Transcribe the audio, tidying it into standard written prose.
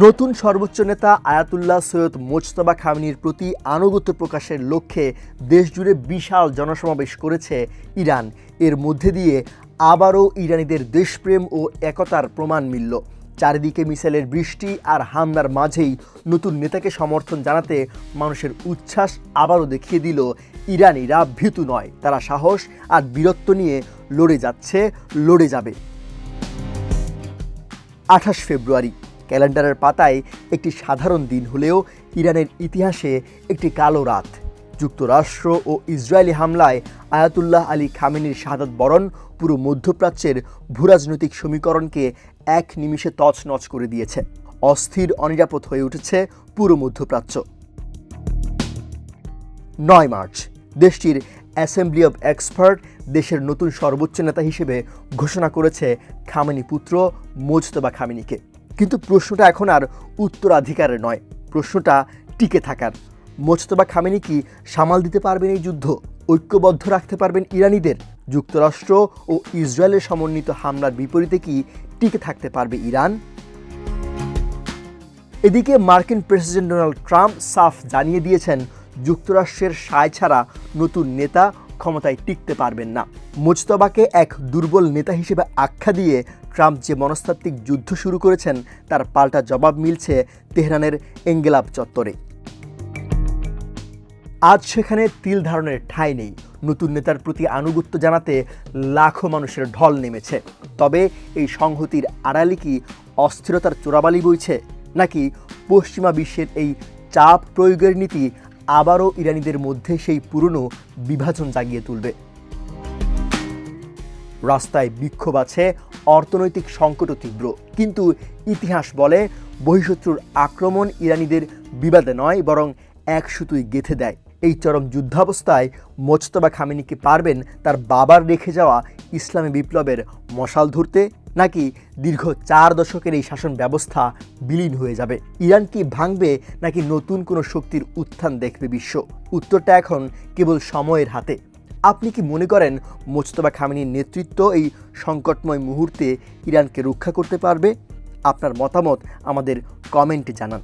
নতুন সর্বোচ্চ নেতা আয়াতুল্লাহ সৈয়দ মোজতবা খামেনির প্রতি আনুগত্য প্রকাশের লক্ষ্যে দেশজুড়ে বিশাল জনসমাবেশ করেছে ইরান। এর মধ্যে দিয়ে আবারও ইরানিদের দেশপ্রেম ও একতার প্রমাণ মিলল। চারিদিকে মিসাইলের বৃষ্টি আর হামলার মাঝেই নতুন নেতাকে সমর্থন জানাতে মানুষের উচ্ছ্বাস আবারও দেখিয়ে দিল ইরানিরা ভীতু নয়, তারা সাহস আর বীরত্ব নিয়ে লড়ে যাচ্ছে, লড়ে যাবে। 28 ফেব্রুয়ারি ক্যালেন্ডারের পাতায় একটি সাধারণ দিন হলেও ইরানের ইতিহাসে একটি কালো রাত। যুক্তরাষ্ট্র ও ইসরায়েলি হামলায় আয়াতুল্লাহ আলী খামেনির শাহাদাত বরণ পুরো মধ্যপ্রাচ্যের ভূরাজনৈতিক সমীকরণকে এক নিমিষে তছনছ করে দিয়েছে। অস্থির অনিরাপদ হয়ে উঠেছে পুরো মধ্যপ্রাচ্য। 9 মার্চ দেশটির অ্যাসেম্বলি অব এক্সপার্ট দেশের নতুন সর্বোচ্চ নেতা হিসেবে ঘোষণা করেছে খামেনি পুত্র মোজতবা খামেনিকে। কিন্তু প্রশ্নটা এখন আর উত্তরাধিকারের নয়, প্রশ্নটা টিকে থাকার। মোজতবা খামেনি কি সামাল দিতে পারবেন এই যুদ্ধ? ঐক্যবদ্ধ রাখতে পারবেন ইরানিদের? যুক্তরাষ্ট্র ও ইসরায়েলের সমন্বিত হামলার বিপরীতে কি টিকে থাকতে পারবে ইরান? এদিকে মার্কিন প্রেসিডেন্ট ডোনাল্ড ট্রাম্প সাফ জানিয়ে দিয়েছেন, যুক্তরাষ্ট্রের সায় ছাড়া নতুন নেতা ক্ষমতায় টিকতে পারবেন না। মোজতবাকে এক দুর্বল নেতা হিসেবে আখ্যা দিয়ে ট্রাম্প যে মনস্তাত্ত্বিক যুদ্ধ শুরু করেছেন তার পাল্টা জবাব মিলছে তেহরানের এঙ্গেলাব চত্বরে। আজ সেখানে তিল ধারণের ঠাঁই নেই। নতুন নেতার প্রতি আনুগত্য জানাতে লাখো মানুষের ঢল নেমেছে। তবে এই সংহতির আড়ালে কি অস্থিরতার চোরাবালি বইছে, নাকি পশ্চিমা বিশ্বের এই চাপ প্রয়োগের নীতি আবারও ইরানিদের মধ্যে সেই পুরনো বিভাজন জাগিয়ে তুলবে? রাস্তায় বিক্ষোভ আছে, অর্থনৈতিক সংকটও তীব্র, কিন্তু ইতিহাস বলে বহিঃশত্রুর আক্রমণ ইরানিদের বিবাদে নয় বরং এক সুতোয় গেঁথে দেয়। এই চরম যুদ্ধাবস্থায় মোজতবা খামেনি কি পারবেন তার বাবার রেখে যাওয়া ইসলামী বিপ্লবের মশাল ধরতে, নাকি দীর্ঘ 4 দশকের এই শাসন ব্যবস্থা বিলীন হয়ে যাবে? ইরান কি ভাঙবে, নাকি নতুন কোনো শক্তির উত্থান দেখবে বিশ্ব? উত্তরটা এখন কেবল সময়ের হাতে। আপনি কি মনে করেন মোজতবা খামেনির নেতৃত্ব এই সংকটময় মুহূর্তে ইরানকে রক্ষা করতে পারবে? আপনার মতামত আমাদের কমেন্টে জানান।